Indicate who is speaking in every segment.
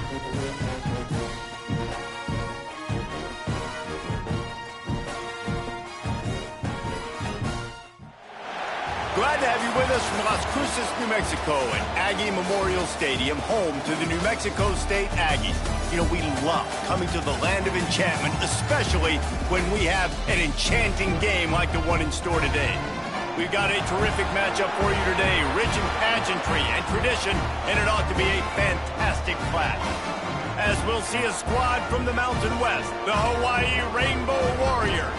Speaker 1: Glad to have you with us from Las Cruces, New Mexico at Aggie Memorial Stadium, home to the New Mexico State Aggies. You know, we love coming to the land of enchantment, especially when we have an enchanting game like the one in store today. We've got a terrific matchup for you today, rich in pageantry and tradition, and it ought to be a fantastic clash. As we'll see a squad from the Mountain West, the Hawaii Rainbow Warriors,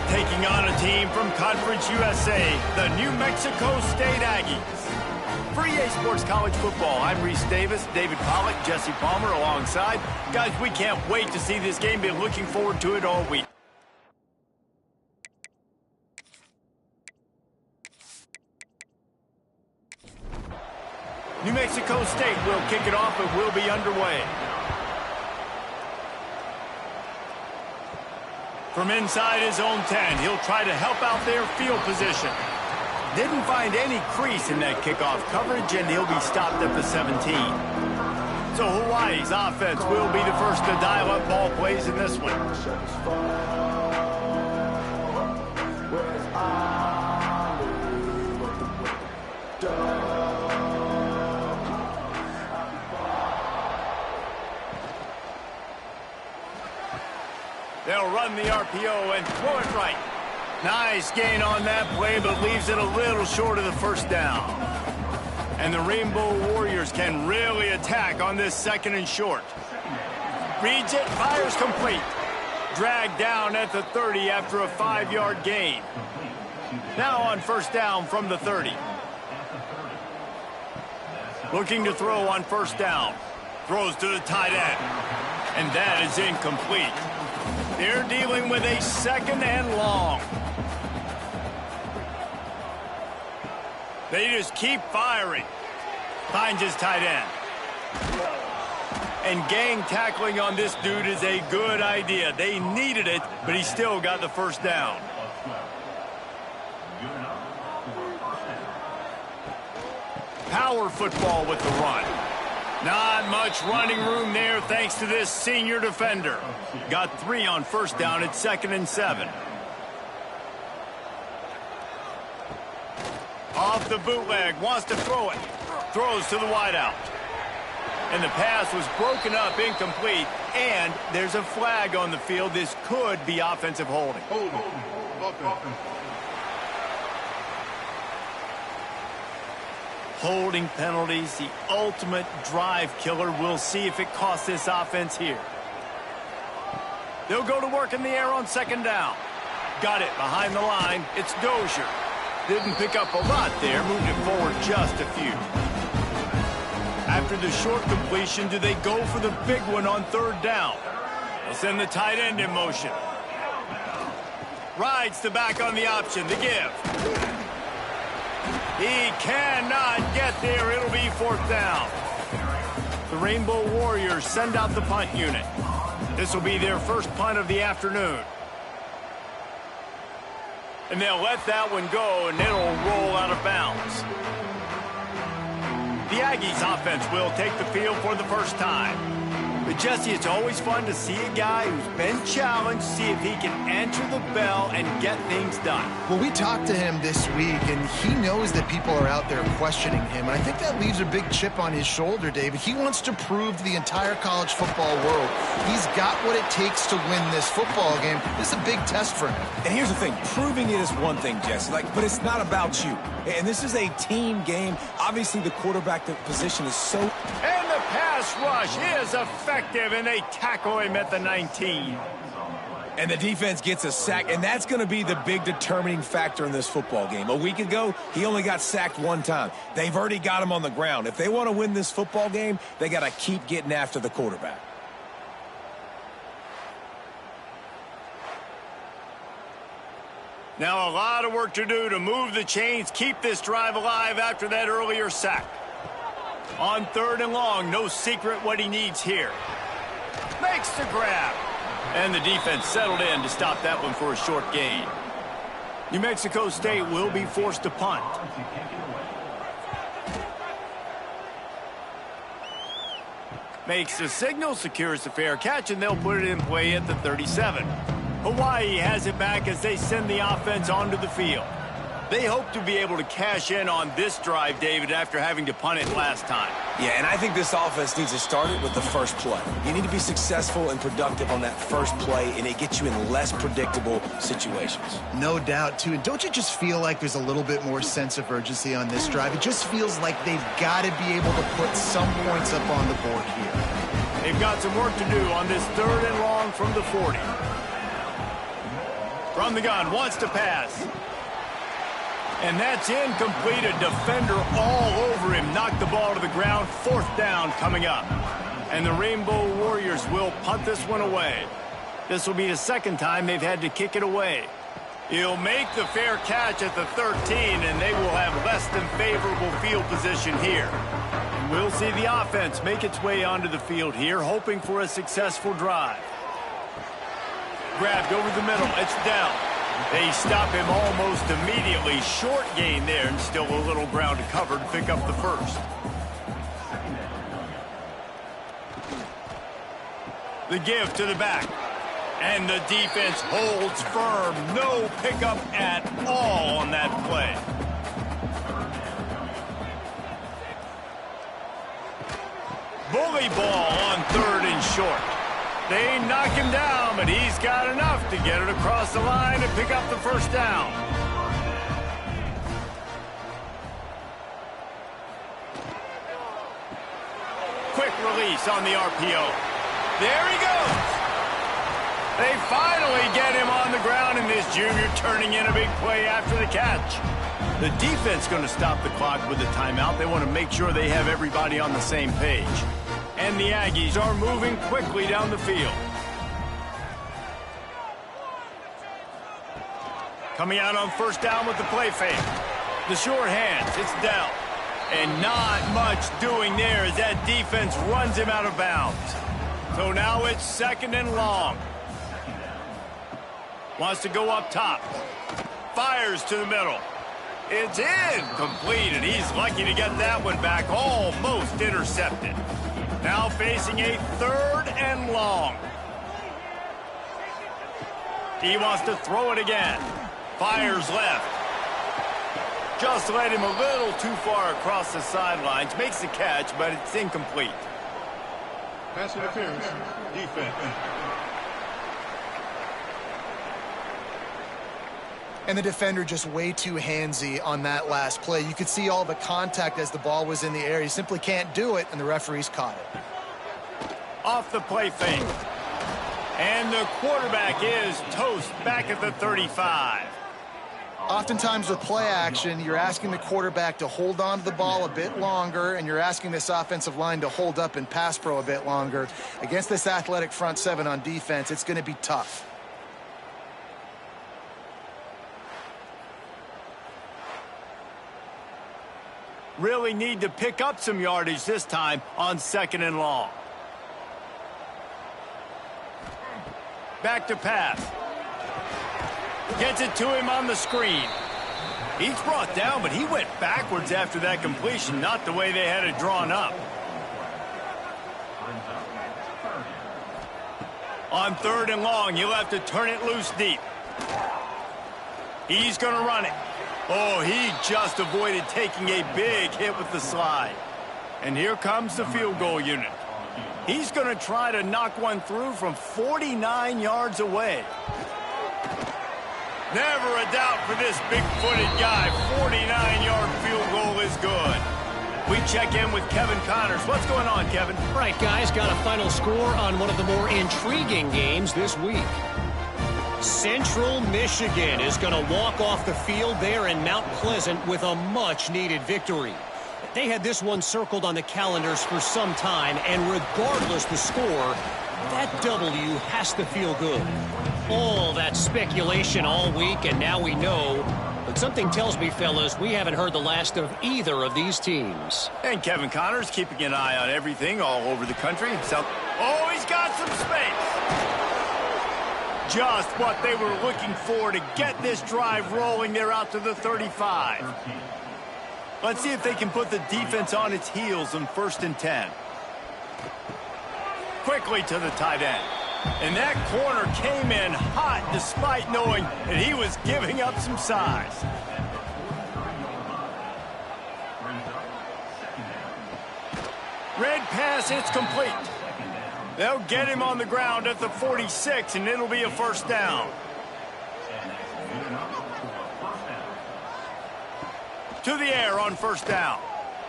Speaker 1: taking on a team from Conference USA, the New Mexico State Aggies. For EA Sports College Football, I'm Reese Davis, David Pollack, Jesse Palmer alongside. Guys, we can't wait to see this game. Been looking forward to it all week. New Mexico State will kick it off and will be underway. From inside his own 10, he'll try to help out their field position. Didn't find any crease in that kickoff coverage, and he'll be stopped at the 17. So Hawaii's offense will be the first to dial up ball plays in this one. They'll run the RPO and throw it right. Nice gain on that play, but leaves it a little short of the first down. And the Rainbow Warriors can really attack on this second and short. Reads it, fires complete. Dragged down at the 30 after a 5-yard gain. Now on first down from the 30. Looking to throw on first down. Throws to the tight end. And that is incomplete. They're dealing with a second and long. They just keep firing. Finds his tight end. And gang tackling on this dude is a good idea. They needed it, but he still got the first down. Power football with the run. Not much running room there thanks to this senior defender. Got 3 on first down at 2nd and 7. Off the bootleg, wants to throw it. Throws to the wideout. And the pass was broken up, incomplete. And there's a flag on the field. This could be offensive holding. Holding penalties, the ultimate drive killer. We'll see if it costs this offense here. They'll go to work in the air on second down. Got it behind the line. It's Dozier. Didn't pick up a lot there, moved it forward just a few. After the short completion, do they go for the big one on third down? They'll send the tight end in motion. Rides the back on the option, the give. He cannot get there. It'll be fourth down. The Rainbow Warriors send out the punt unit. This will be their first punt of the afternoon. And they'll let that one go, and it'll roll out of bounds. The Aggies offense will take the field for the first time. But, Jesse, it's always fun to see a guy who's been challenged, see if he can answer the bell and get things done.
Speaker 2: Well, we talked to him this week, and he knows that people are out there questioning him. And I think that leaves a big chip on his shoulder, David. He wants to prove to the entire college football world he's got what it takes to win this football game. This is a big test for him.
Speaker 3: And here's the thing. Proving it is one thing, Jesse, but it's not about you. And this is a team game. Obviously, the quarterback position is so...
Speaker 1: And the pass rush is effective, and they tackle him at the 19.
Speaker 3: And the defense gets a sack, and that's going to be the big determining factor in this football game. A week ago, he only got sacked 1 time. They've already got him on the ground. If they want to win this football game, they got to keep getting after the quarterback.
Speaker 1: Now a lot of work to do to move the chains, keep this drive alive after that earlier sack. On third and long, no secret what he needs here. Makes the grab. And the defense settled in to stop that one for a short gain. New Mexico State will be forced to punt. Makes the signal, secures the fair catch, and they'll put it in play at the 37. Hawaii has it back as they send the offense onto the field. They hope to be able to cash in on this drive, David, after having to punt it last time.
Speaker 3: Yeah, and I think this offense needs to start it with the first play. You need to be successful and productive on that first play, and it gets you in less predictable situations.
Speaker 2: No doubt, too. And don't you just feel like there's a little bit more sense of urgency on this drive? It just feels like they've got to be able to put some points up on the board here.
Speaker 1: They've got some work to do on this 3rd and long from the 40. From the gun, wants to pass. And that's incomplete. A defender all over him. Knocked the ball to the ground. 4th down coming up. And the Rainbow Warriors will punt this one away. This will be the 2nd time they've had to kick it away. He'll make the fair catch at the 13, and they will have less than favorable field position here. And we'll see the offense make its way onto the field here, hoping for a successful drive. Grabbed over the middle. It's Dell. They stop him almost immediately. Short gain there, and still a little ground to cover to pick up the first. The give to the back. And the defense holds firm. No pickup at all on that play. Bully ball on 3rd and short. They knock him down, but he's got enough to get it across the line and pick up the first down. Quick release on the RPO. There he goes. They finally get him on the ground, and this junior turning in a big play after the catch. The defense going to stop the clock with a timeout. They want to make sure they have everybody on the same page. And the Aggies are moving quickly down the field. Coming out on 1st down with the play fake. The short hands, it's Dell. And not much doing there as that defense runs him out of bounds. So now it's 2nd and long. Wants to go up top. Fires to the middle. It's incomplete, and he's lucky to get that one back. Almost intercepted. Now facing a 3rd and long. He wants to throw it again. Fires left. Just led him a little too far across the sidelines. Makes the catch, but it's incomplete.
Speaker 4: Pass interference. Defense.
Speaker 2: And the defender just way too handsy on that last play. You could see all the contact as the ball was in the air. He simply can't do it, and the referees caught it.
Speaker 1: Off the play fake. And the quarterback is toast back at the 35.
Speaker 2: Oftentimes with play action, you're asking the quarterback to hold on to the ball a bit longer, and you're asking this offensive line to hold up and pass pro a bit longer. Against this athletic front 7 on defense, it's going to be tough.
Speaker 1: Really need to pick up some yardage this time on 2nd and long. Back to pass. Gets it to him on the screen. He's brought down, but he went backwards after that completion, not the way they had it drawn up. On 3rd and long, you'll have to turn it loose deep. He's going to run it. Oh, he just avoided taking a big hit with the slide. And here comes the field goal unit. He's going to try to knock one through from 49 yards away. Never a doubt for this big-footed guy. 49-yard field goal is good. We check in with Kevin Connors. What's going on, Kevin?
Speaker 5: Right, guys, got a final score on one of the more intriguing games this week. Central Michigan is going to walk off the field there in Mount Pleasant with a much-needed victory. They had this one circled on the calendars for some time, and regardless the score, that W has to feel good. All that speculation all week, and now we know. But something tells me, fellas, we haven't heard the last of either of these teams.
Speaker 1: And Kevin Connors keeping an eye on everything all over the country. Oh, he's got some space. Just what they were looking for to get this drive rolling. They're out to the 35. Let's see if they can put the defense on its heels on 1st and 10. quickly to the tight end. And that corner came in hot despite knowing that he was giving up some size. Red pass, it's complete. They'll get him on the ground at the 46, and it'll be a first down. To the air on first down.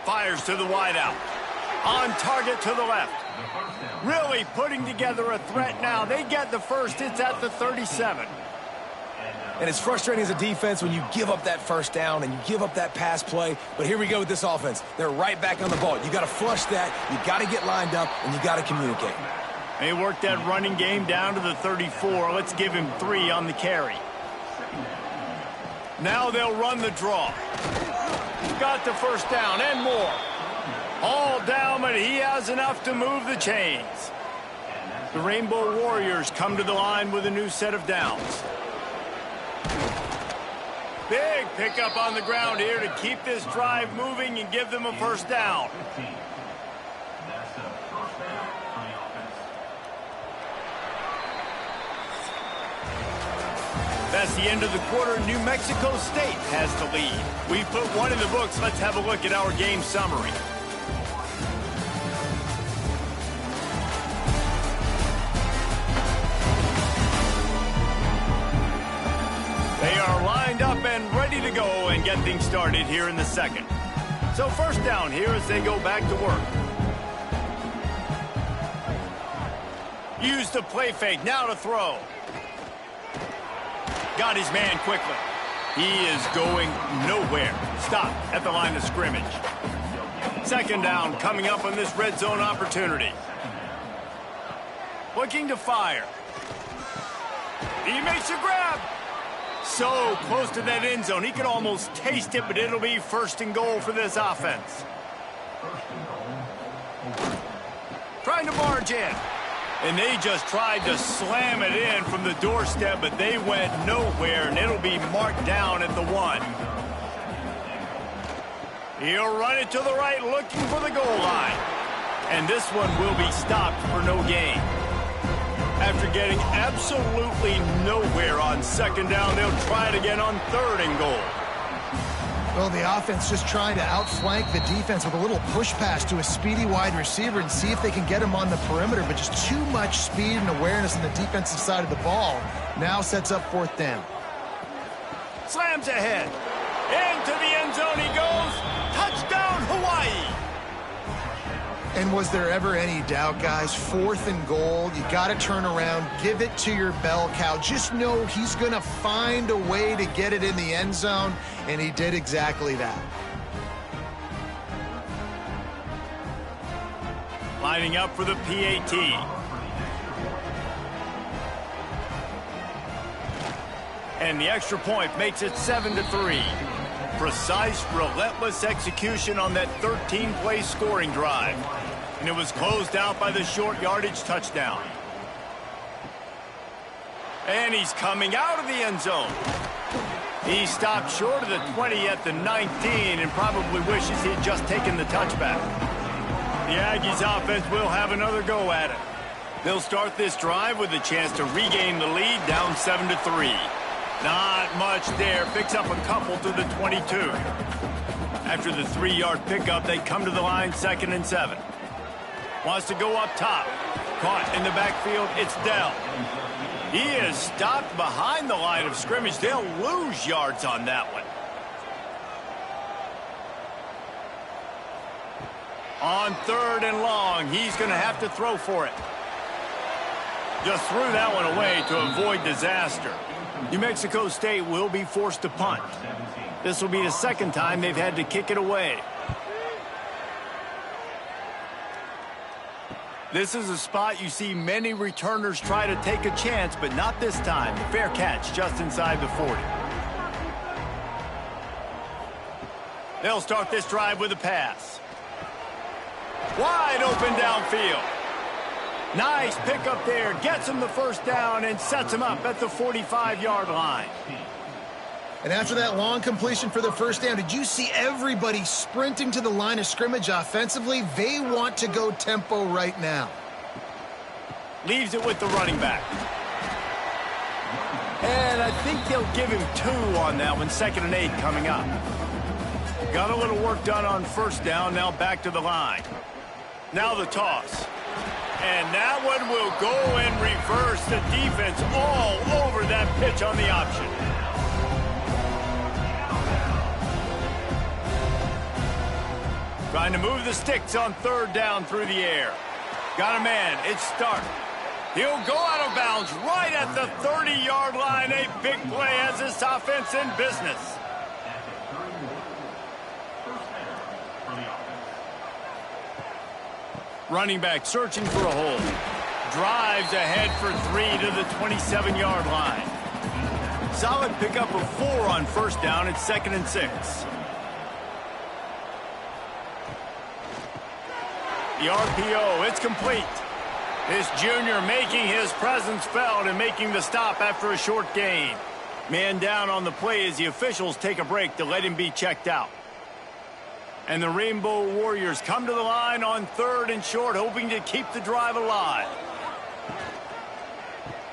Speaker 1: Fires to the wideout. On target to the left. Really putting together a threat now. They get the first. It's at the 37.
Speaker 3: And it's frustrating as a defense when you give up that first down and you give up that pass play. But here we go with this offense. They're right back on the ball. You got to flush that. You got to get lined up, and you got to communicate.
Speaker 1: They worked that running game down to the 34. Let's give him 3 on the carry. Now they'll run the draw. Got the first down and more. All down, but he has enough to move the chains. The Rainbow Warriors come to the line with a new set of downs. Big pickup on the ground here to keep this drive moving and give them a first down. That's the end of the quarter. New Mexico State has the lead. We put one in the books. Let's have a look at our game summary. They are lined up and ready to go and get things started here in the second. So first down here as they go back to work. Use the play fake, now to throw. Got his man quickly. He is going nowhere. Stop at the line of scrimmage. Second down coming up on this red zone opportunity. Looking to fire. He makes a grab. So close to that end zone. He can almost taste it, but it'll be first and goal for this offense. Trying to barge in. And they just tried to slam it in from the doorstep, but they went nowhere, and it'll be marked down at the 1. He'll run it to the right, looking for the goal line. And this one will be stopped for no gain. After getting absolutely nowhere on second down, they'll try it again on third and goal.
Speaker 2: Well, the offense just trying to outflank the defense with a little push pass to a speedy wide receiver and see if they can get him on the perimeter, but just too much speed and awareness on the defensive side of the ball. Now sets up fourth down.
Speaker 1: Slams ahead. Into the end zone he goes. Touchdown, Hawaii.
Speaker 2: And was there ever any doubt, guys? Fourth and goal. You got to turn around. Give it to your bell cow. Just know he's going to find a way to get it in the end zone, and he did exactly that.
Speaker 1: Lining up for the PAT. And the extra point makes it 7-3. Precise, relentless execution on that 13-play scoring drive. And it was closed out by the short yardage touchdown. And he's coming out of the end zone. He stopped short of the 20 at the 19 and probably wishes he'd just taken the touchback. The Aggies offense will have another go at it. They'll start this drive with a chance to regain the lead down 7-3. Not much there. Picks up a couple to the 22. After the 3-yard pickup, they come to the line 2nd and 7. Wants to go up top. Caught in the backfield, it's Dell. He is stopped behind the line of scrimmage. They'll lose yards on that one. On 3rd and long, he's going to have to throw for it. Just threw that one away to avoid disaster. New Mexico State will be forced to punt. This will be the second time they've had to kick it away. This is a spot you see many returners try to take a chance, but not this time. The fair catch just inside the 40. They'll start this drive with a pass. Wide open downfield. Nice pickup there. Gets him the first down and sets him up at the 45-yard line.
Speaker 2: And after that long completion for the first down, did you see everybody sprinting to the line of scrimmage offensively? They want to go tempo right now.
Speaker 1: Leaves it with the running back. And I think they'll give him 2 on that one. 2nd and 8 coming up. Got a little work done on first down. Now back to the line. Now the toss. And that one will go in reverse. The defense all over that pitch on the option. Trying to move the sticks on 3rd down through the air. Got a man. It's Stark. He'll go out of bounds right at the 30-yard line. A big play as this offense in business. Running back searching for a hole. Drives ahead for 3 to the 27-yard line. Solid pickup of 4 on first down. It's 2nd and 6. The RPO, it's complete. This junior making his presence felt and making the stop after a short gain. Man down on the play as the officials take a break to let him be checked out. And the Rainbow Warriors come to the line on 3rd and short, hoping to keep the drive alive.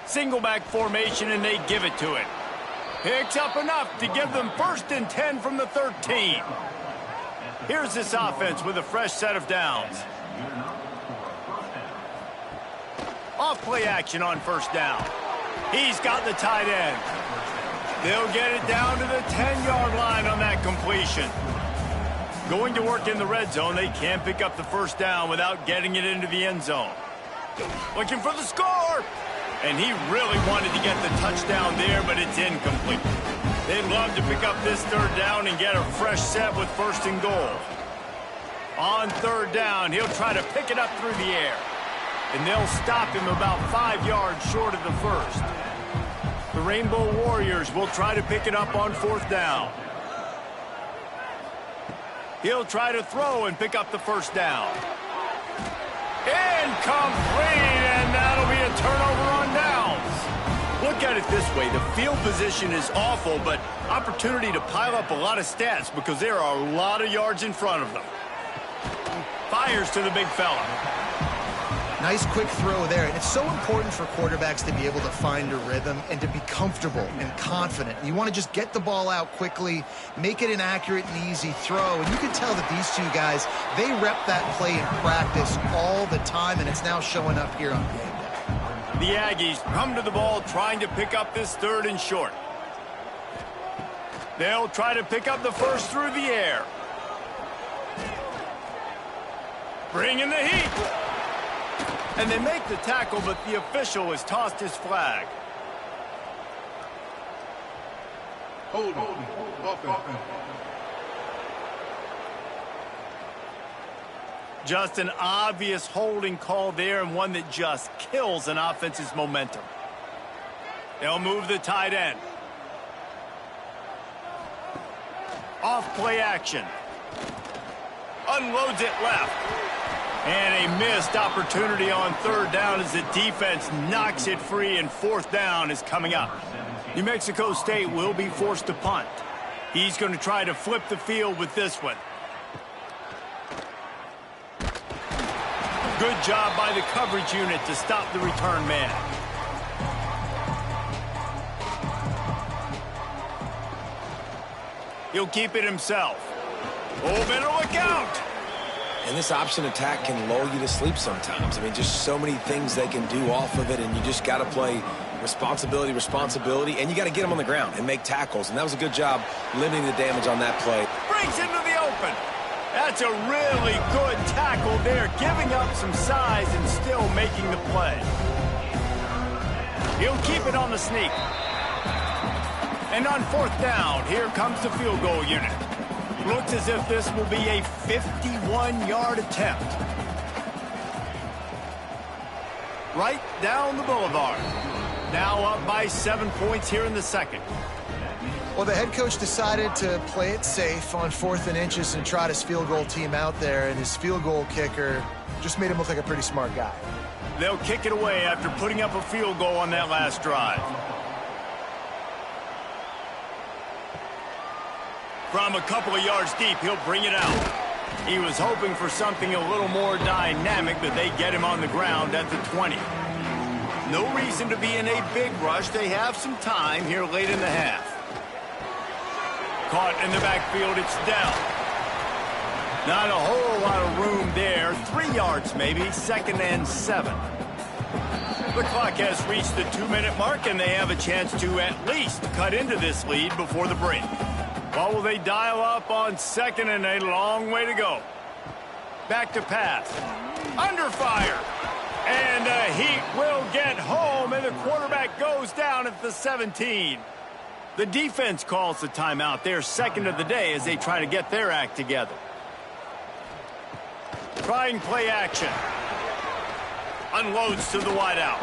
Speaker 1: Single back formation, and they give it to it. Picks up enough to give them 1st and 10 from the 13. Here's this offense with a fresh set of downs. Off play action on first down. He's got the tight end. They'll get it down to the 10-yard line on that completion. Going to work in the red zone. They can't pick up the first down without getting it into the end zone. Looking for the score. And he really wanted to get the touchdown there, but it's incomplete. They'd love to pick up this 3rd down and get a fresh set with 1st and goal. On 3rd down, he'll try to pick it up through the air. And they'll stop him about 5 yards short of the 1st. The Rainbow Warriors will try to pick it up on 4th down. He'll try to throw and pick up the 1st down. Incomplete, and that'll be a turnover on downs. Look at it this way. The field position is awful, but opportunity to pile up a lot of stats because there are a lot of yards in front of them. Fires to the big fella.
Speaker 2: Nice quick throw there. And it's so important for quarterbacks to be able to find a rhythm and to be comfortable and confident. You want to just get the ball out quickly, make it an accurate and easy throw. And you can tell that these 2 guys, they rep that play in practice all the time, and it's now showing up here on game day.
Speaker 1: The Aggies come to the ball trying to pick up this 3rd and short. They'll try to pick up the 1st through the air. Bring in the heat. And they make the tackle, but the official has tossed his flag.
Speaker 4: Hold offense.
Speaker 1: Just an obvious holding call there, and one that just kills an offense's momentum. They'll move the tight end. Off play action. Unloads it left. And a missed opportunity on 3rd down as the defense knocks it free, and 4th down is coming up. New Mexico State will be forced to punt. He's going to try to flip the field with this one. Good job by the coverage unit to stop the return man. He'll keep it himself. Oh, better look out!
Speaker 3: And this option attack can lull you to sleep sometimes. I mean, just so many things they can do off of it, and you just got to play responsibility, and you got to get them on the ground and make tackles. And that was a good job limiting the damage on that play.
Speaker 1: Brings into the open. That's a really good tackle there, giving up some size and still making the play. He'll keep it on the sneak. And on 4th down, here comes the field goal unit. Looks as if this will be a 51-yard attempt. Right down the boulevard. Now up by 7 points here in the 2nd.
Speaker 2: Well, the head coach decided to play it safe on 4th and inches and trot his field goal team out there, and his field goal kicker just made him look like a pretty smart guy.
Speaker 1: They'll kick it away after putting up a field goal on that last drive. From a couple of yards deep, he'll bring it out. He was hoping for something a little more dynamic, but they get him on the ground at the 20. No reason to be in a big rush. They have some time here late in the half. Caught in the backfield, it's Dell. Not a whole lot of room there. 3 yards maybe, 2nd and 7. The clock has reached the 2-minute mark, and they have a chance to at least cut into this lead before the break. What will they dial up on 2nd and a long way to go? Back to pass. Under fire. And the Heat will get home, and the quarterback goes down at the 17. The defense calls the timeout, their second of the day, as they try to get their act together. Trying play action. Unloads to the wideout.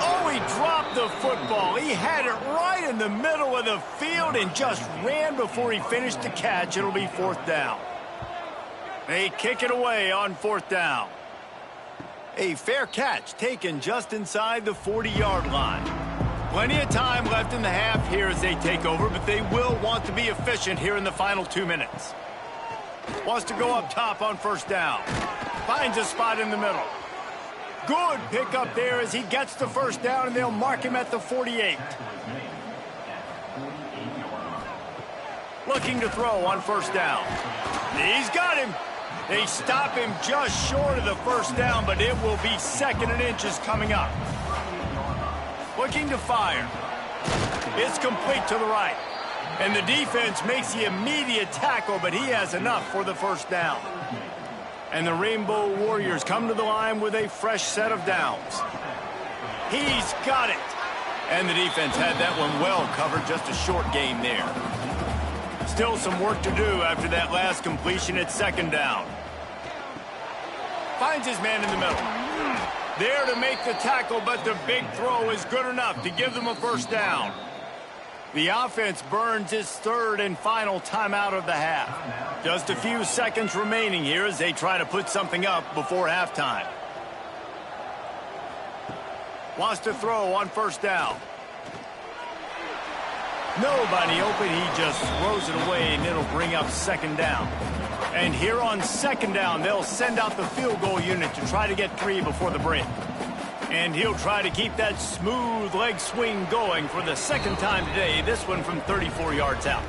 Speaker 1: Oh, he dropped the football. He had it right in the middle of the field and just ran before he finished the catch. It'll be 4th down. They kick it away on 4th down. A fair catch taken just inside the 40-yard line. Plenty of time left in the half here as they take over, but they will want to be efficient here in the final 2 minutes. Wants to go up top on 1st down. Finds a spot in the middle. Good pickup there as he gets the 1st down, and they'll mark him at the 48. Looking to throw on 1st down. He's got him. They stop him just short of the 1st down, but it will be 2nd and inches coming up. Looking to fire. It's complete to the right. And the defense makes the immediate tackle, but he has enough for the 1st down. And the Rainbow Warriors come to the line with a fresh set of downs. He's got it. And the defense had that one well covered, just a short gain there. Still some work to do after that last completion at 2nd down. Finds his man in the middle. There to make the tackle, but the big throw is good enough to give them a 1st down. The offense burns its 3rd and final timeout of the half. Just a few seconds remaining here as they try to put something up before halftime. Wants to throw on 1st down. Nobody open, he just throws it away, and it'll bring up 2nd down. And here on 2nd down, they'll send out the field goal unit to try to get 3 before the break. And he'll try to keep that smooth leg swing going for the 2nd time today, this one from 34 yards out.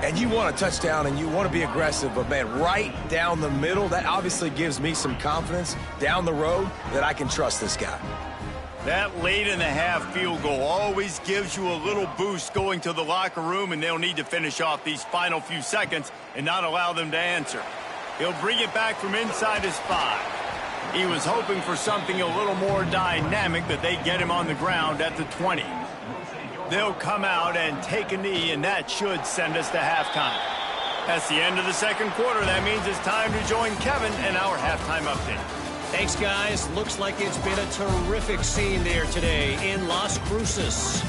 Speaker 3: And you want a touchdown and you want to be aggressive, but man, right down the middle, that obviously gives me some confidence down the road that I can trust this guy.
Speaker 1: That late in the half field goal always gives you a little boost going to the locker room, and they'll need to finish off these final few seconds and not allow them to answer. He'll bring it back from inside his 5. He was hoping for something a little more dynamic, but they get him on the ground at the 20. They'll come out and take a knee, and that should send us to halftime. That's the end of the 2nd quarter. That means it's time to join Kevin in our halftime update.
Speaker 5: Thanks, guys. Looks like it's been a terrific scene there today in Las Cruces.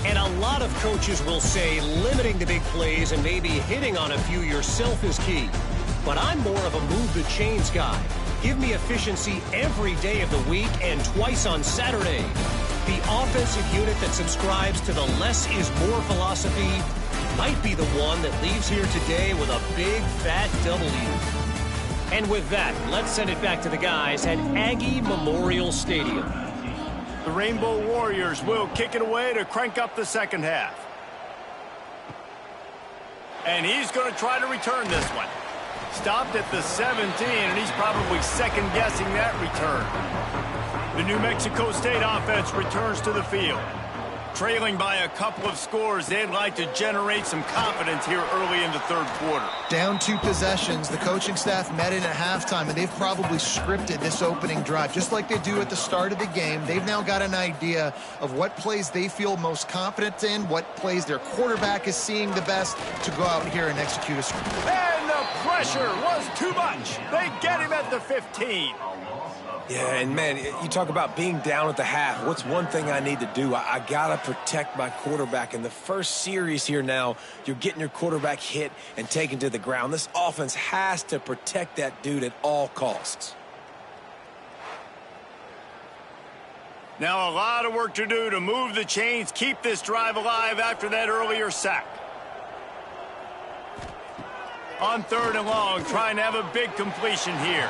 Speaker 5: And a lot of coaches will say limiting the big plays and maybe hitting on a few yourself is key. But I'm more of a move the chains guy. Give me efficiency every day of the week and twice on Saturday. The offensive unit that subscribes to the less is more philosophy might be the one that leaves here today with a big fat W. And with that, let's send it back to the guys at Aggie Memorial Stadium.
Speaker 1: The Rainbow Warriors will kick it away to crank up the 2nd half. And he's going to try to return this one. Stopped at the 17, and he's probably second-guessing that return. The New Mexico State offense returns to the field. Trailing by a couple of scores, they'd like to generate some confidence here early in the 3rd quarter.
Speaker 2: Down 2 possessions, the coaching staff met in at halftime, and they've probably scripted this opening drive. Just like they do at the start of the game, they've now got an idea of what plays they feel most confident in, what plays their quarterback is seeing the best to go out here and execute a script.
Speaker 1: And the pressure was too much. They get him at the 15.
Speaker 3: Yeah, and man, you talk about being down at the half. What's one thing I need to do? I got to protect my quarterback. In the first series here now, you're getting your quarterback hit and taken to the ground. This offense has to protect that dude at all costs.
Speaker 1: Now a lot of work to do to move the chains, keep this drive alive after that earlier sack. On 3rd and long, trying to have a big completion here.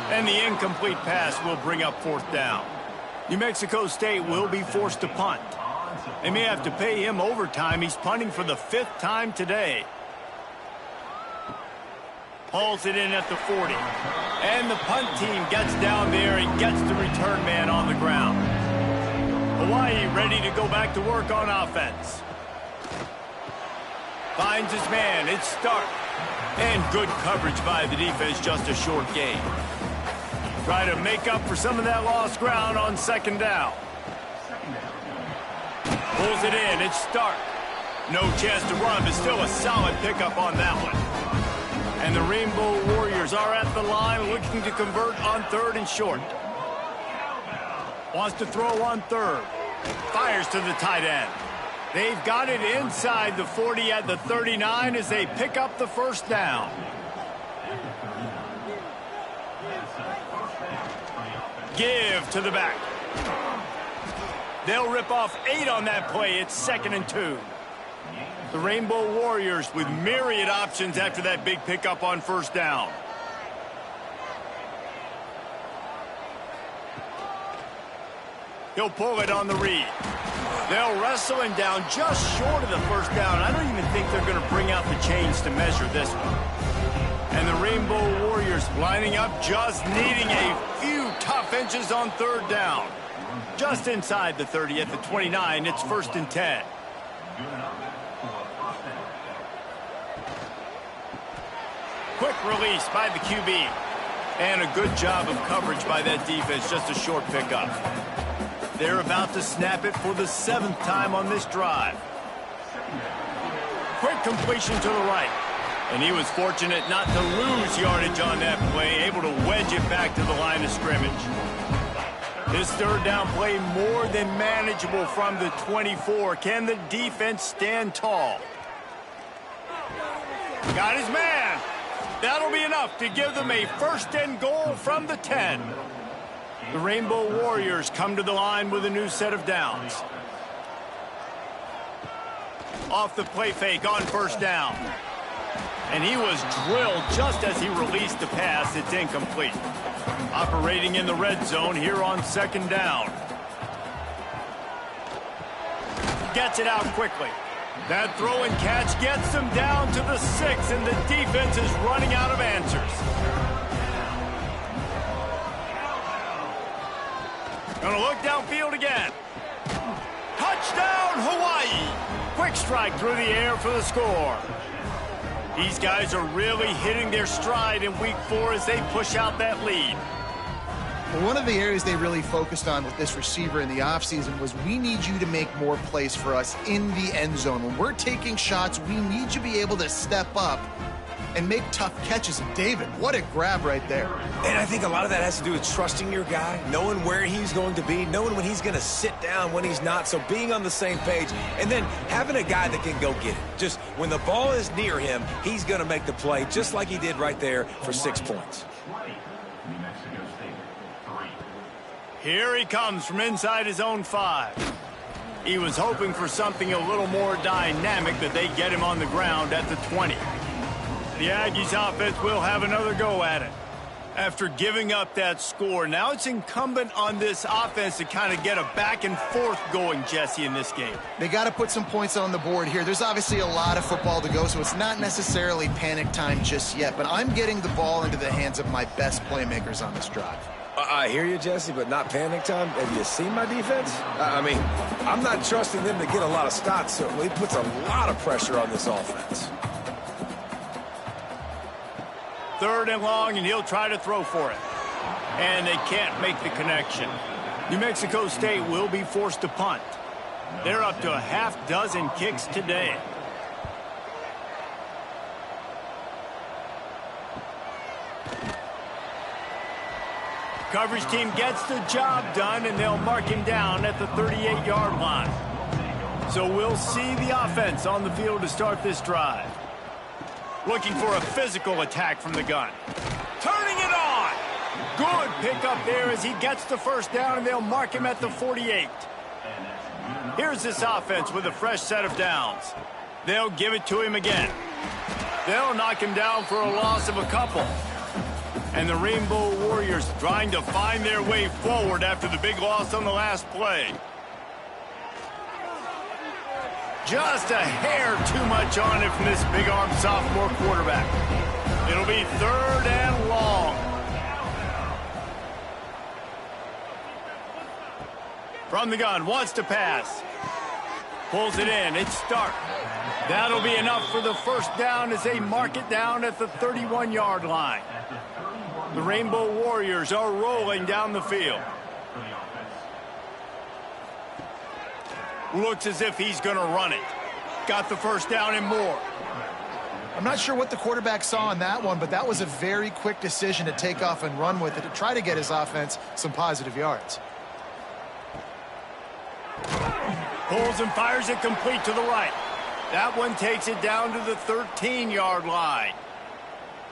Speaker 1: And the incomplete pass will bring up 4th down. New Mexico State will be forced to punt. They may have to pay him overtime. He's punting for the 5th time today. Hauls it in at the 40. And the punt team gets down there and gets the return man on the ground. Hawaii ready to go back to work on offense. Finds his man. It's Stark. And good coverage by the defense, just a short gain. Try to make up for some of that lost ground on 2nd down. Pulls it in. It's Stark. No chance to run, but still a solid pickup on that one. And the Rainbow Warriors are at the line looking to convert on 3rd and short. Wants to throw on 3rd. Fires to the tight end. They've got it inside the 40 at the 39 as they pick up the 1st down. Give to the back. They'll rip off 8 on that play. It's 2nd and 2. The Rainbow Warriors with myriad options after that big pickup on 1st down. He'll pull it on the read. They'll wrestle him down just short of the 1st down. I don't even think they're going to bring out the chains to measure this one. And the Rainbow Warriors lining up, just needing a few tough inches on 3rd down. Just inside the 30 at the 29, it's 1st and 10. Quick release by the QB. And a good job of coverage by that defense, just a short pickup. They're about to snap it for the 7th time on this drive. Quick completion to the right. And he was fortunate not to lose yardage on that play, able to wedge it back to the line of scrimmage. This 3rd down play more than manageable from the 24. Can the defense stand tall? Got his man. That'll be enough to give them a 1st and goal from the 10. The Rainbow Warriors come to the line with a new set of downs. Off the play fake on 1st down. And he was drilled just as he released the pass. It's incomplete. Operating in the red zone here on 2nd down. Gets it out quickly. That throw and catch gets them down to the 6, and the defense is running out of answers. Gonna look downfield again. Touchdown, Hawaii! Quick strike through the air for the score. These guys are really hitting their stride in week 4 as they push out that lead.
Speaker 2: Well, one of the areas they really focused on with this receiver in the offseason was we need you to make more plays for us in the end zone. When we're taking shots, we need you to be able to step up and make tough catches. And David, what a grab right there.
Speaker 3: And I think a lot of that has to do with trusting your guy, knowing where he's going to be, knowing when he's going to sit down, when he's not. So being on the same page, and then having a guy that can go get it. Just when the ball is near him, he's going to make the play, just like he did right there for 6 points.
Speaker 1: Here he comes from inside his own 5. He was hoping for something a little more dynamic, but they get him on the ground at the 20. The Aggies offense will have another go at it. After giving up that score, now it's incumbent on this offense to kind of get a back and forth going, Jesse, in this game.
Speaker 2: They got to put some points on the board here. There's obviously a lot of football to go, so it's not necessarily panic time just yet, but I'm getting the ball into the hands of my best playmakers on this drive.
Speaker 3: I hear you, Jesse, but not panic time. Have you seen my defense? I mean, I'm not trusting them to get a lot of stops, so it puts a lot of pressure on this offense.
Speaker 1: 3rd and long, and he'll try to throw for it. And they can't make the connection. New Mexico State will be forced to punt. They're up to a half-dozen kicks today. Coverage team gets the job done, and they'll mark him down at the 38-yard line. So we'll see the offense on the field to start this drive. Looking for a physical attack from the gun. Turning it on! Good pickup there as he gets the 1st down, and they'll mark him at the 48. Here's this offense with a fresh set of downs. They'll give it to him again. They'll knock him down for a loss of a couple. And the Rainbow Warriors trying to find their way forward after the big loss on the last play. Just a hair too much on it from this big-arm sophomore quarterback. It'll be 3rd and long. From the gun, wants to pass. Pulls it in, it's Stark. That'll be enough for the first down as they mark it down at the 31-yard line. The Rainbow Warriors are rolling down the field. Looks as if he's going to run it. Got the first down and more.
Speaker 2: I'm not sure what the quarterback saw on that one, but that was a very quick decision to take off and run with it to try to get his offense some positive yards.
Speaker 1: Pulls and fires it complete to the right. That one takes it down to the 13-yard line.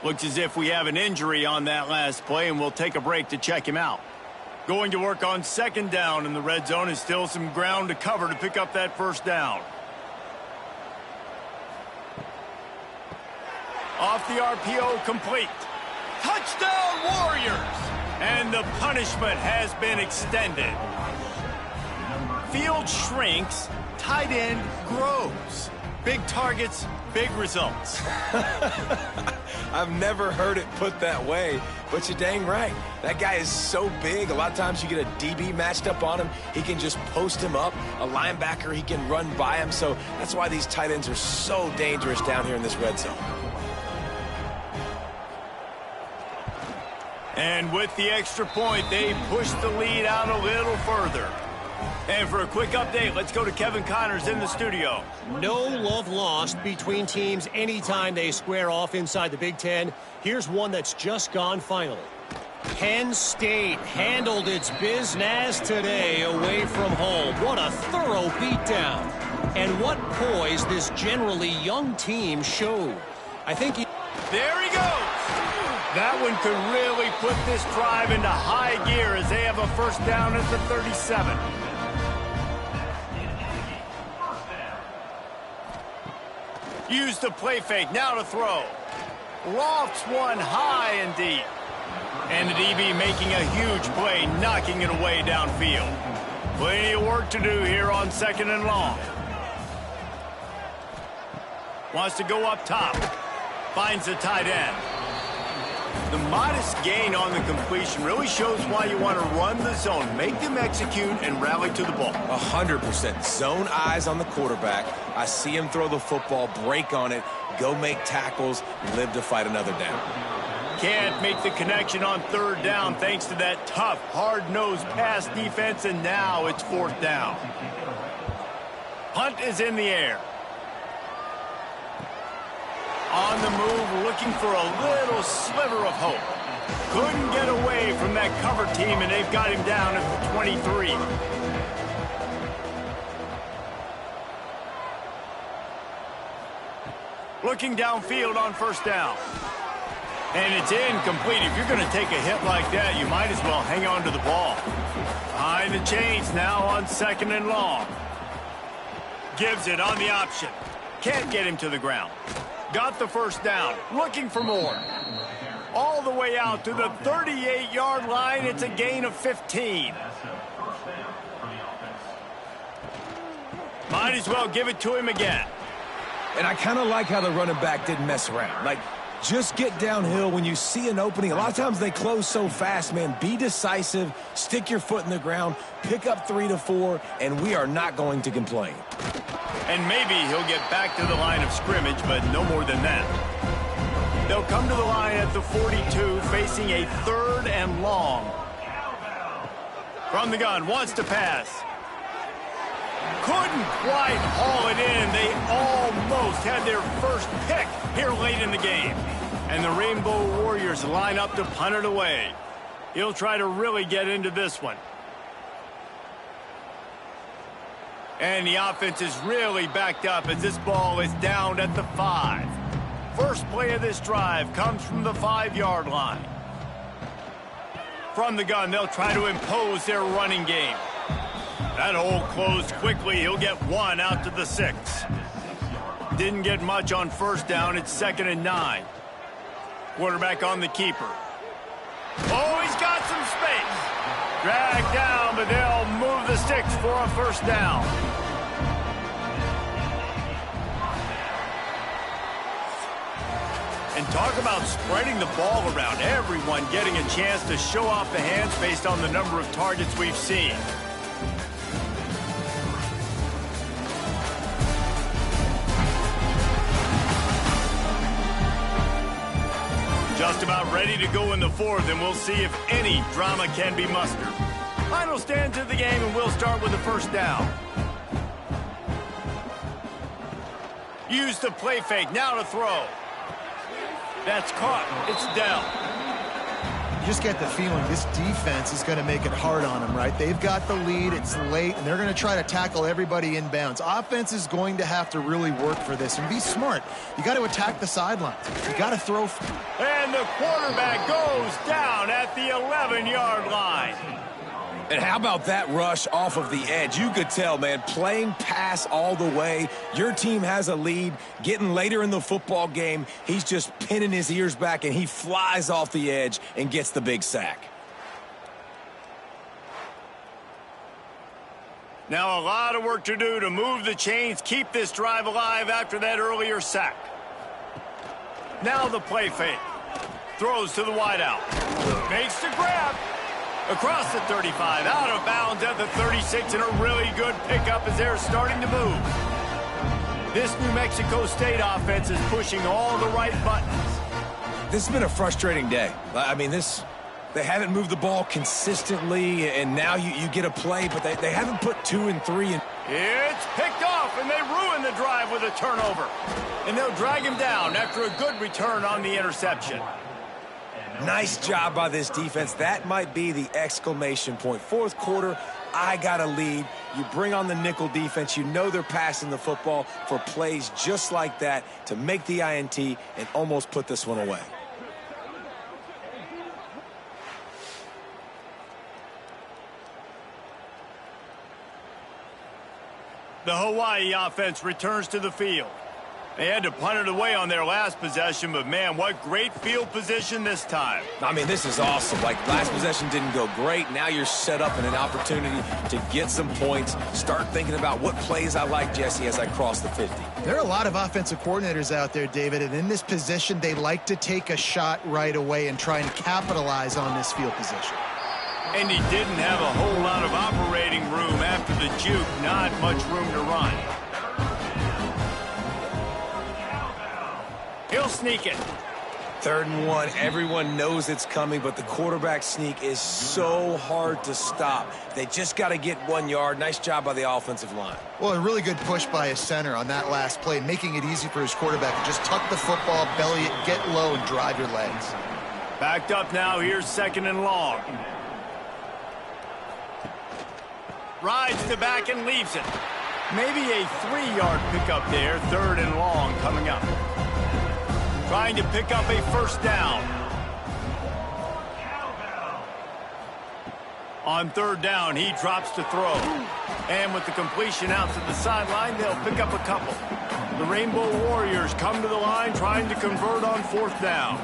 Speaker 1: Looks as if we have an injury on that last play, and we'll take a break to check him out. Going to work on 2nd down in the red zone, and still some ground to cover to pick up that first down. Off the RPO, complete. Touchdown, Warriors! And the punishment has been extended. Field shrinks, tight end grows. Big targets, big results.
Speaker 3: I've never heard it put that way, but you're dang right. That guy is so big, a lot of times you get a DB matched up on him. He can just post him up. A linebacker, he can run by him. So that's why these tight ends are so dangerous down here in this red zone.
Speaker 1: And with the extra point, they push the lead out a little further. And for a quick update, let's go to Kevin Connors in the studio.
Speaker 5: No love lost between teams anytime they square off inside the Big Ten. Here's one that's just gone final. Penn State handled its business today away from home. What a thorough beatdown. And what poise this generally young team showed. I think
Speaker 1: There he goes. That one could really put this drive into high gear as they have a first down at the 37. Use the play fake, now to throw. Lofts one high and deep. And the DB making a huge play, knocking it away downfield. Plenty of work to do here on 2nd and long. Wants to go up top. Finds the tight end. The modest gain on the completion really shows why you want to run the zone, make them execute, and rally to the ball.
Speaker 3: 100%. Zone eyes on the quarterback. I see him throw the football, break on it, go make tackles, live to fight another down.
Speaker 1: Can't make the connection on 3rd down thanks to that tough, hard-nosed pass defense, and now it's 4th down. Punt is in the air. On the move, looking for a little sliver of hope. Couldn't get away from that cover team, and they've got him down at the 23. Looking downfield on 1st down. And it's incomplete. If you're going to take a hit like that, you might as well hang on to the ball. Behind the chains now on 2nd and long. Gives it on the option. Can't get him to the ground. Got the first down. Looking for more. All the way out to the 38-yard line. It's a gain of 15. Might as well give it to him again.
Speaker 3: And I kind of like how the running back didn't mess around. Like, just get downhill when you see an opening. A lot of times they close so fast, man. Be decisive, stick your foot in the ground, pick up 3 to 4, and we are not going to complain.
Speaker 1: And maybe he'll get back to the line of scrimmage, but no more than that. They'll come to the line at the 42, facing a 3rd and long. From the gun, wants to pass. Couldn't quite haul it in. They almost had their first pick here late in the game. And the Rainbow Warriors line up to punt it away. He'll try to really get into this one. And the offense is really backed up as this ball is down at the 5. First play of this drive comes from the 5-yard line. From the gun, they'll try to impose their running game. That hole closed quickly. He'll get 1 out to the 6. Didn't get much on 1st down. It's 2nd and 9. Quarterback on the keeper. Oh, he's got some space. Dragged down, but they'll move the sticks for a first down. And talk about spreading the ball around. Everyone getting a chance to show off the hands based on the number of targets we've seen. Just about ready to go in the fourth, and we'll see if any drama can be mustered. Final stand to the game, and we'll start with the first down. Use the play fake, now to throw. That's caught. It's down.
Speaker 2: You just get the feeling this defense is going to make it hard on them, right? They've got the lead. It's late, and they're going to try to tackle everybody inbounds. Offense is going to have to really work for this and be smart. You got to attack the sidelines. You got to throw.
Speaker 1: And the quarterback goes down at the 11-yard line.
Speaker 3: And how about that rush off of the edge? You could tell, man, playing pass all the way. Your team has a lead. Getting later in the football game, he's just pinning his ears back, and he flies off the edge and gets the big sack.
Speaker 1: Now a lot of work to do to move the chains, keep this drive alive after that earlier sack. Now the play fake. Throws to the wideout. Makes the grab. Across the 35, out of bounds at the 36, and a really good pickup as they're starting to move. This New Mexico State offense is pushing all the right buttons.
Speaker 3: This has been a frustrating day. I mean, they haven't moved the ball consistently, and now you get a play, but they haven't put 2 and 3 in.
Speaker 1: It's picked off, and they ruin the drive with a turnover. And they'll drag him down after a good return on the interception.
Speaker 3: Nice job by this defense. That might be the exclamation point. Fourth quarter, I got a lead. You bring on the nickel defense. You know they're passing the football for plays just like that to make the INT and almost put this one away.
Speaker 1: The Hawaii offense returns to the field. They had to punt it away on their last possession, but man, what great field position this time.
Speaker 3: I mean, this is awesome. Like, last possession didn't go great. Now you're set up in an opportunity to get some points. Start thinking about what plays I like, Jesse, as I cross the 50.
Speaker 2: There are a lot of offensive coordinators out there, David, and in this position, they like to take a shot right away and try and capitalize on this field position.
Speaker 1: And he didn't have a whole lot of operating room after the juke. Not much room to run. He'll sneak it.
Speaker 3: 3rd and 1. Everyone knows it's coming, but the quarterback sneak is so hard to stop. They just got to get 1 yard. Nice job by the offensive line.
Speaker 2: Well, a really good push by his center on that last play, making it easy for his quarterback to just tuck the football, belly it, get low, and drive your legs.
Speaker 1: Backed up now. Here's 2nd and long. Rides the back and leaves it. Maybe a 3-yard pickup there. 3rd and long coming up. Trying to pick up a first down. On 3rd down, he drops to throw. And with the completion out to the sideline, they'll pick up a couple. The Rainbow Warriors come to the line trying to convert on 4th down.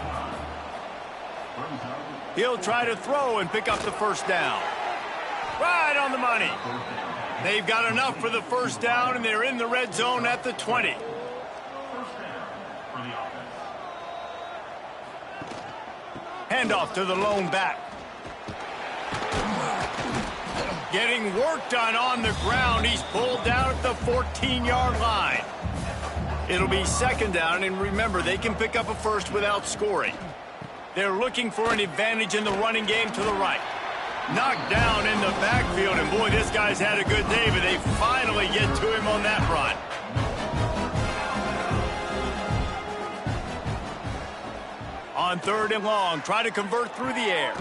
Speaker 1: He'll try to throw and pick up the first down. Right on the money. They've got enough for the first down, and they're in the red zone at the 20. Handoff to the lone back. Getting work done on the ground. He's pulled down at the 14-yard line. It'll be 2nd down, and remember, they can pick up a first without scoring. They're looking for an advantage in the running game to the right. Knocked down in the backfield, and boy, this guy's had a good day, but they finally get to him on that run. On 3rd and long, try to convert through the air.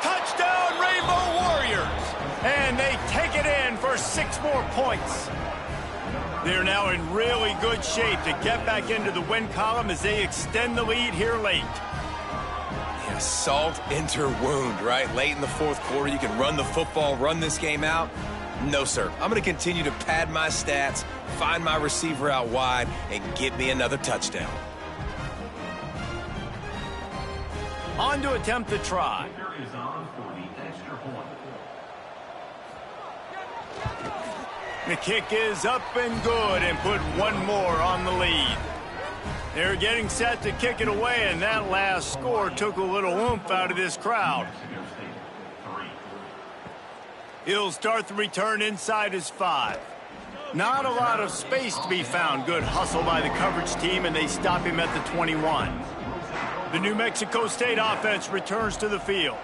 Speaker 1: Touchdown, Rainbow Warriors! And they take it in for 6 more points. They're now in really good shape to get back into the win column as they extend the lead here late.
Speaker 3: Yeah, salt into wound, right? Late in the 4th quarter, you can run the football, run this game out. No, sir. I'm going to continue to pad my stats, find my receiver out wide, and get me another touchdown.
Speaker 1: On to attempt the try. The kick is up and good and put one more on the lead. They're getting set to kick it away, and that last score took a little oomph out of this crowd. He'll start the return inside his 5. Not a lot of space to be found. Good hustle by the coverage team, and they stop him at the 21. The New Mexico State offense returns to the field.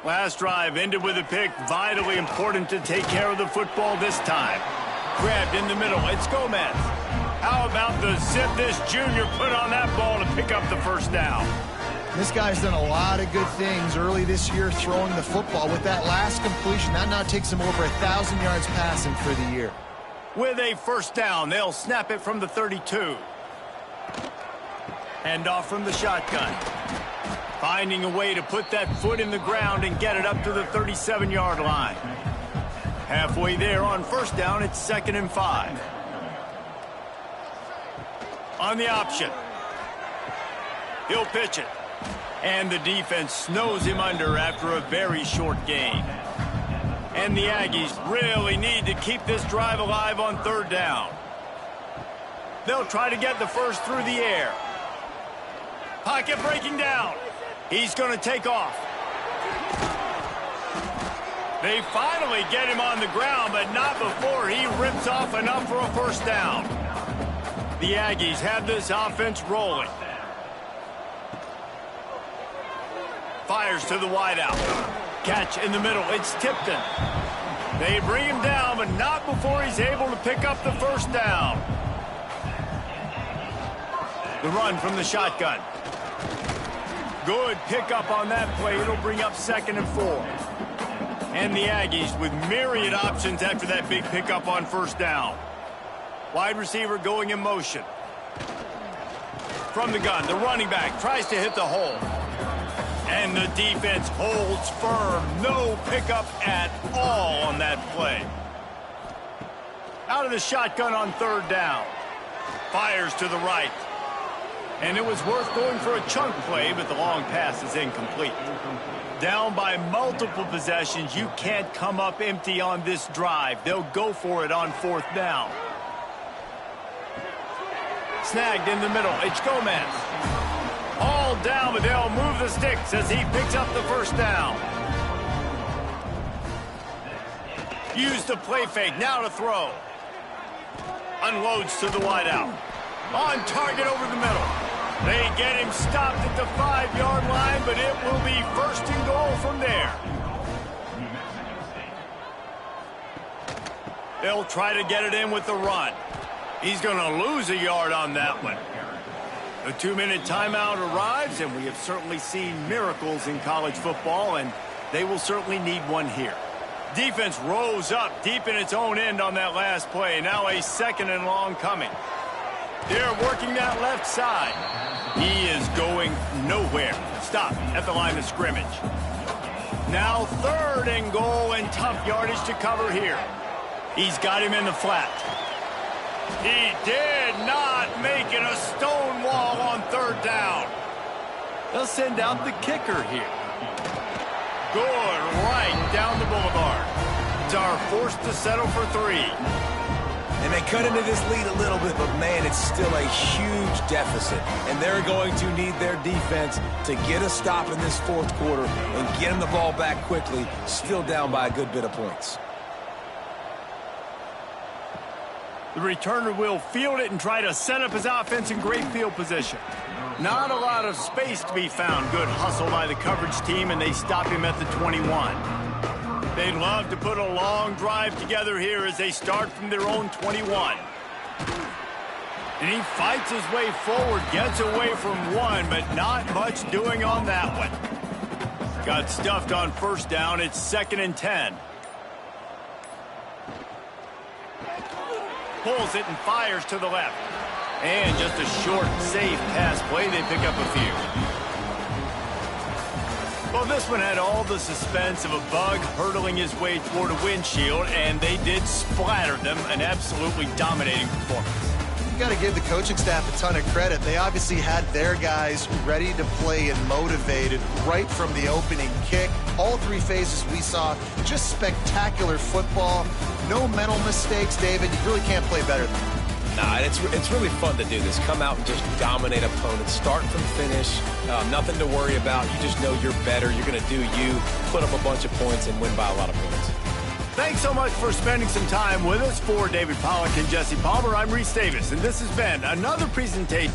Speaker 1: Last drive ended with a pick. Vitally important to take care of the football this time. Grabbed in the middle. It's Gomez. How about the zip this junior put on that ball to pick up the first down?
Speaker 2: This guy's done a lot of good things early this year throwing the football. With that last completion, that now takes him over 1,000 yards passing for the year.
Speaker 1: With a first down, they'll snap it from the 32. Hand off from the shotgun. Finding a way to put that foot in the ground and get it up to the 37-yard line. Halfway there on first down, it's 2nd and 5. On the option. He'll pitch it. And the defense snows him under after a very short gain. And the Aggies really need to keep this drive alive on 3rd down. They'll try to get the first through the air. Pocket breaking down. He's going to take off. They finally get him on the ground, but not before he rips off enough for a first down. The Aggies have this offense rolling. Fires to the wideout. Catch in the middle. It's Tipton. They bring him down, but not before he's able to pick up the first down. The run from the shotgun. Good pickup on that play. It'll bring up 2nd and 4. And the Aggies with myriad options after that big pickup on first down. Wide receiver going in motion. From the gun, the running back tries to hit the hole. And the defense holds firm. No pickup at all on that play. Out of the shotgun on 3rd down. Fires to the right. And it was worth going for a chunk play, but the long pass is incomplete. Down by multiple possessions, you can't come up empty on this drive. They'll go for it on 4th down. Snagged in the middle. It's Gomez. All down, but they'll move the sticks as he picks up the first down. Use the play fake. Now to throw. Unloads to the wideout. On target over the middle. They get him stopped at the 5-yard line, but it will be 1st and goal from there. They'll try to get it in with the run. He's going to lose a yard on that one. The 2-minute timeout arrives, and we have certainly seen miracles in college football, and they will certainly need one here. Defense rose up deep in its own end on that last play. Now a 2nd and long coming. They're working that left side. He is going nowhere. Stop at the line of scrimmage. Now 3rd and goal, and tough yardage to cover here. He's got him in the flat. He did not make it a stone wall on 3rd down. They'll send out the kicker here. Good, right down the boulevard. Are forced to settle for 3.
Speaker 3: And they cut into this lead a little bit, but man, it's still a huge deficit. And they're going to need their defense to get a stop in this 4th quarter and get them the ball back quickly, still down by a good bit of points.
Speaker 1: The returner will field it and try to set up his offense in great field position. Not a lot of space to be found. Good hustle by the coverage team, and they stop him at the 21. They'd love to put a long drive together here as they start from their own 21. And he fights his way forward, gets away from one, but not much doing on that one. Got stuffed on first down. It's 2nd and 10. Pulls it and fires to the left. And just a short, safe pass play. They pick up a few. Well, this one had all the suspense of a bug hurtling his way toward a windshield, and they did splatter them. An absolutely dominating performance.
Speaker 2: You got to give the coaching staff a ton of credit. They obviously had their guys ready to play and motivated right from the opening kick. All three phases we saw, just spectacular football. No mental mistakes, David. You really can't play better than that.
Speaker 3: Nah, it's really fun to do this. Come out and just dominate opponents, start from finish. Nothing to worry about. You just know you're better. You're going to do you, put up a bunch of points, and win by a lot of points.
Speaker 1: Thanks so much for spending some time with us. For David Pollack and Jesse Palmer, I'm Reese Davis, and this has been another presentation